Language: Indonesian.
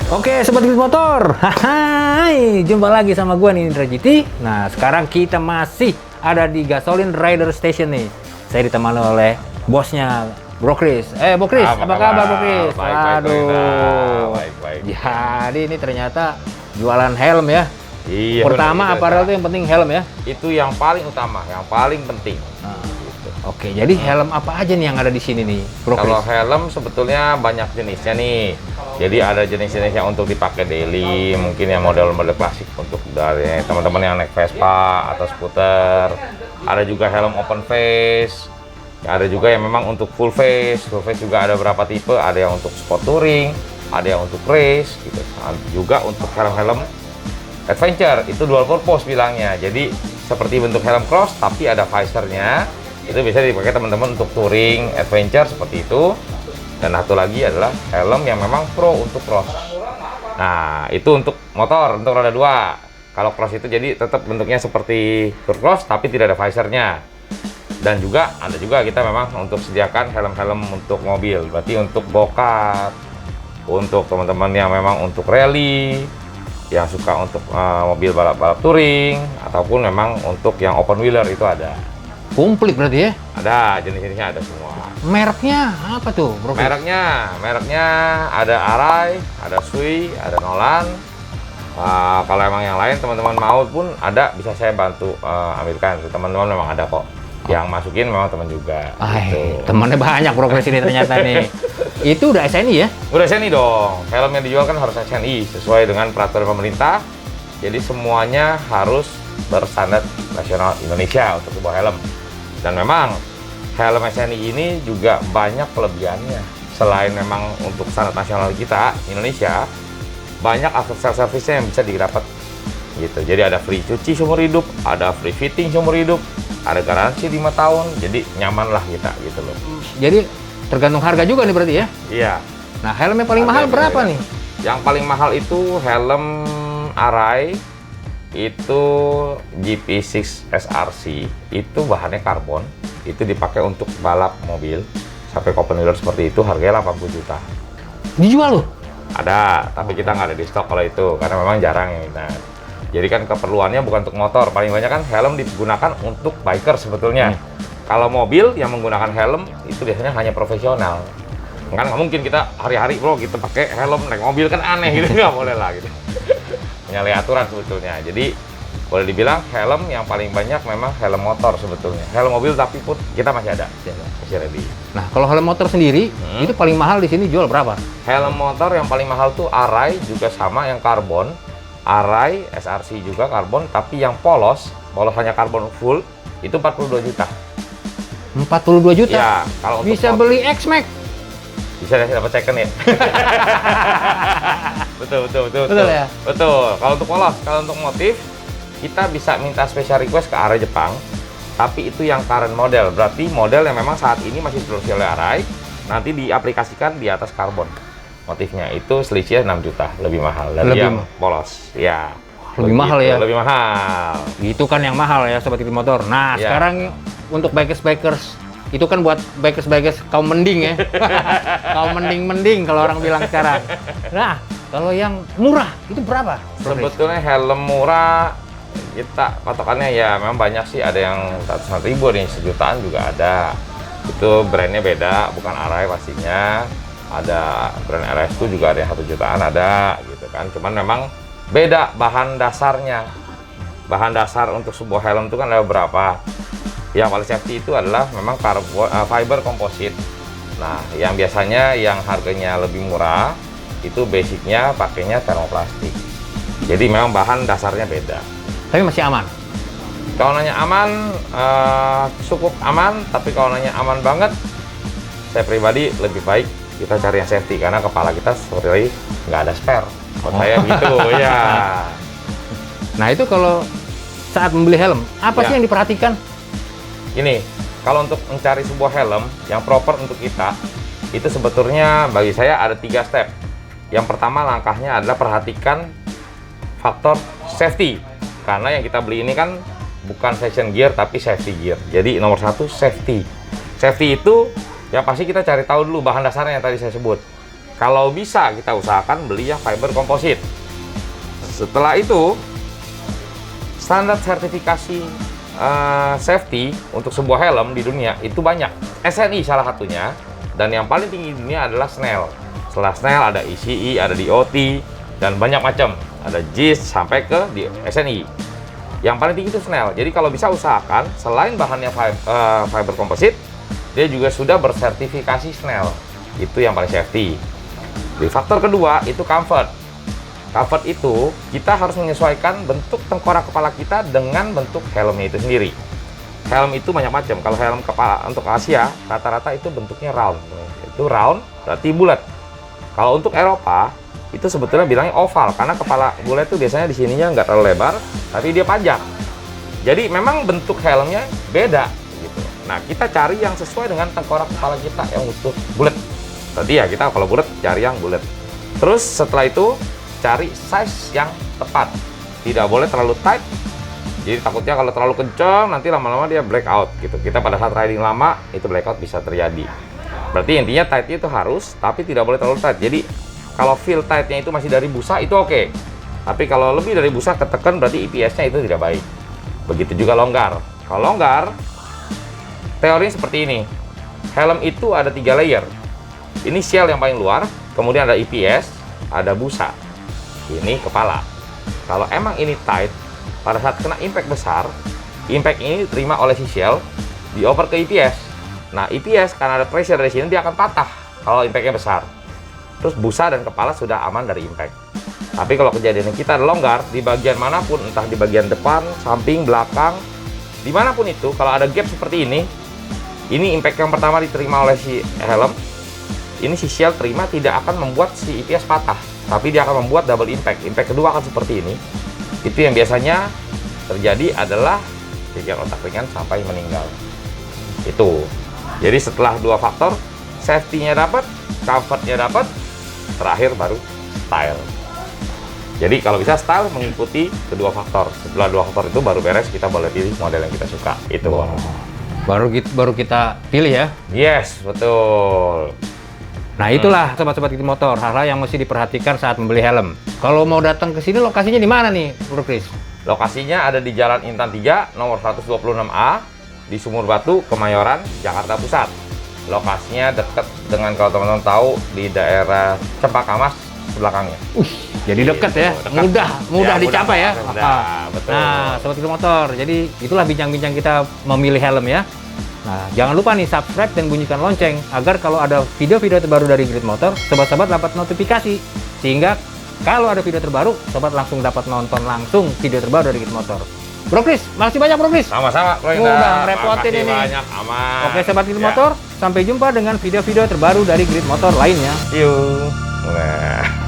Oke, Sobat Geeks Motor. Hai, jumpa lagi sama gua nih, Indra GT. Nah, sekarang kita masih ada di Gasolin Rider Station nih. Saya ditemani oleh bosnya, Bro Chris. Bro Chris, apa kabar Bro Chris? Waduh. Baik. Jadi ini ternyata jualan helm ya. Iya. Pertama apparel itu yang penting helm ya. Itu yang paling utama, yang paling penting. Oke, jadi helm apa aja nih yang ada di sini nih, Bro Chris? Kalau helm sebetulnya banyak jenisnya nih. Jadi ada jenis-jenis yang untuk dipakai daily, mungkin yang model-model klasik untuk dari teman-teman yang naik Vespa atau skuter. Ada juga helm open face. Ada juga yang memang untuk full face. Full face juga ada berapa tipe, ada yang untuk sport touring, ada yang untuk race gitu. Juga untuk helm-helm adventure, itu dual purpose bilangnya. Jadi seperti bentuk helm cross tapi ada visornya. Itu bisa dipakai teman-teman untuk touring, adventure seperti itu. Dan satu lagi adalah helm yang memang pro untuk cross. Nah, itu untuk motor, untuk roda 2. Kalau cross itu jadi tetap bentuknya seperti tour cross tapi tidak ada visornya. Dan juga ada juga kita memang untuk sediakan helm-helm untuk mobil. Berarti untuk go-kart, untuk teman-teman yang memang untuk rally, yang suka untuk mobil balap-balap touring, ataupun memang untuk yang open wheeler itu ada. Komplit berarti ya? Ada, jenis-jenisnya ada semua. Mereknya apa tuh, Bro? Mereknya ada Arai, ada Sui, ada Nolan. Kalau emang yang lain teman-teman mau pun ada, bisa saya bantu ambilkan. Teman-teman memang ada kok. Yang masukin memang teman juga. Gitu. Temannya banyak Bro Chris ini ternyata nih. Itu udah SNI ya? Udah SNI dong. Helm yang dijual kan harus SNI sesuai dengan peraturan pemerintah. Jadi semuanya harus berstandar nasional Indonesia untuk sebuah helm. Dan memang helm SNI ini juga banyak kelebihannya. Selain memang untuk standar nasional kita, Indonesia, banyak after sales service-nya yang bisa didapat. Gitu. Jadi ada free cuci seumur hidup, ada free fitting seumur hidup, ada garansi 5 tahun, jadi nyaman lah kita gitu loh. Jadi tergantung harga juga nih berarti ya? Iya. Nah, helm yang paling mahal berapa nih? Yang paling mahal itu helm Arai, itu GP6 SRC, itu bahannya karbon, itu dipakai untuk balap mobil sampai open wheeler seperti itu, harganya 80 juta. Dijual loh? Ada, tapi kita nggak ada di stok kalau itu karena memang jarang ya. Nah, jadi kan keperluannya bukan untuk motor, paling banyak kan helm digunakan untuk biker sebetulnya. Kalau mobil yang menggunakan helm itu biasanya hanya profesional. Kan nggak mungkin kita hari-hari bro kita pakai helm naik mobil, kan aneh gitu, nggak boleh lah gitu. Menyalahi aturan sebetulnya. Jadi boleh dibilang helm yang paling banyak memang helm motor sebetulnya. Helm mobil tapi pun kita masih ada, masih ready. Nah, kalau helm motor sendiri itu paling mahal di sini jual berapa? Helm motor yang paling mahal tuh Arai, juga sama yang karbon. Arai, SRC juga karbon, tapi yang polos hanya karbon full itu 42 juta. 42 juta? Ya, kalau untuk bisa beli X-Max. Bisa dapat second ya. Betul ya. Betul. Kalau untuk polos, kalau untuk motif kita bisa minta special request ke Arai Jepang. Tapi itu yang current model, berarti model yang memang saat ini masih diproduksi oleh Arai, nanti diaplikasikan di atas karbon. Motifnya itu selisihnya 6 juta, lebih mahal dari yang polos. Ya. Lebih mahal ya? Lebih mahal. Itu kan yang mahal ya Sobat Geeks Motor. Nah, sekarang untuk bikers-bikers itu kan buat bikers kaum mending ya. Kaum mending kalau orang bilang sekarang. Nah, kalau yang murah itu berapa? Sebetulnya helm murah kita patokannya ya memang banyak sih, ada yang ratusan ribu nih, sejutaan juga ada. Itu brandnya beda, bukan Arai pastinya. Ada brand RS2 juga ada yang 1 jutaan ada gitu kan. Cuman memang beda bahan dasarnya. Bahan dasar untuk sebuah helm itu kan ada berapa. Yang paling safety itu adalah memang fiber komposit. Nah, yang biasanya yang harganya lebih murah itu basicnya pakainya termoplastik. Jadi memang bahan dasarnya beda. Tapi masih aman? Kalau nanya aman, cukup aman. Tapi kalau nanya aman banget, saya pribadi lebih baik kita cari yang safety, karena kepala kita seperti nggak ada spare. Kalau saya gitu ya. Nah, itu kalau saat membeli helm, apa sih yang diperhatikan? Ini, kalau untuk mencari sebuah helm yang proper untuk kita, itu sebetulnya bagi saya ada 3 step. Yang pertama langkahnya adalah perhatikan faktor safety. Karena yang kita beli ini kan bukan fashion gear tapi safety gear. Jadi nomor 1 safety. Safety itu ya pasti kita cari tahu dulu bahan dasarnya yang tadi saya sebut. Kalau bisa kita usahakan beli yang fiber komposit. Setelah itu, standar sertifikasi safety untuk sebuah helm di dunia itu banyak. SNI salah satunya, dan yang paling tinggi di dunia adalah Snell. Setelah Snell ada ECE, ada DOT, dan banyak macam. Ada JIS sampai ke di SNI. Yang paling tinggi itu Snell. Jadi kalau bisa usahakan selain bahannya fiber komposit, dia juga sudah bersertifikasi Snell. Itu yang paling safety. Di faktor kedua itu comfort. Comfort itu kita harus menyesuaikan bentuk tengkorak kepala kita dengan bentuk helmnya itu sendiri. Helm itu banyak macam. Kalau helm kepala untuk Asia rata-rata itu bentuknya round. Itu round berarti bulat. Kalau untuk Eropa itu sebetulnya bilangnya oval karena kepala bulat itu biasanya di sininya nggak terlalu lebar, tapi dia panjang. Jadi memang bentuk helmnya beda gitu. Nah, kita cari yang sesuai dengan tengkorak kepala kita yang untuk bulat. Tadi ya kita kalau bulat cari yang bulat. Terus setelah itu cari size yang tepat. Tidak boleh terlalu tight. Jadi takutnya kalau terlalu kencang nanti lama-lama dia blackout gitu. Kita pada saat riding lama itu blackout bisa terjadi. Berarti intinya tightnya itu harus, tapi tidak boleh terlalu tight. Jadi kalau feel tightnya itu masih dari busa itu oke. Tapi kalau lebih dari busa ketekan berarti EPS-nya itu tidak baik. Begitu juga longgar. Kalau longgar, teorinya seperti ini. Helm itu ada 3 layer. Ini shell yang paling luar, kemudian ada EPS, ada busa. Ini kepala. Kalau emang ini tight, pada saat kena impact besar, impact ini diterima oleh si shell, dioper ke EPS. Nah, EPS karena ada pressure dari sini dia akan patah kalau impactnya besar. Terus busa dan kepala sudah aman dari impact. Tapi kalau kejadian kita ada longgar di bagian manapun, entah di bagian depan, samping, belakang, dimanapun itu, kalau ada gap seperti ini impact yang pertama diterima oleh si helm, ini si shell terima tidak akan membuat si EPS patah, tapi dia akan membuat double impact. Impact kedua akan seperti ini. Itu yang biasanya terjadi adalah gegar otak ringan sampai meninggal. Itu. Jadi setelah 2 faktor, safety-nya dapat, comfort-nya dapat, terakhir baru style. Jadi kalau bisa style mengikuti kedua faktor. Setelah 2 faktor itu baru beres, kita boleh pilih model yang kita suka. Itu. Baru kita pilih ya. Yes, betul. Nah, itulah sobat-sobat Grit Motor, hal-hal yang mesti diperhatikan saat membeli helm. Kalau mau datang ke sini, lokasinya di mana nih, Bro Chris? Lokasinya ada di Jalan Intan 3, nomor 126A, di Sumur Batu, Kemayoran, Jakarta Pusat. Lokasinya dekat dengan, kalau teman-teman tahu, di daerah Cempaka Mas belakangnya. Jadi dekat ya, dekat. mudah Ya, dicapai ya. Betul. Nah, sobat Grit Motor, jadi itulah bincang-bincang kita memilih helm ya. Nah, jangan lupa nih subscribe dan bunyikan lonceng agar kalau ada video-video terbaru dari Grit Motor, sobat-sobat dapat notifikasi. Sehingga kalau ada video terbaru, sobat langsung dapat nonton langsung video terbaru dari Grit Motor. Bro Chris, makasih banyak Bro Chris. Sama-sama, Bro Indra. Udah ngerepotin ini. Banyak, aman. Oke, sobat Grit Motor, sampai jumpa dengan video-video terbaru dari Grit Motor lainnya. See you. Nah.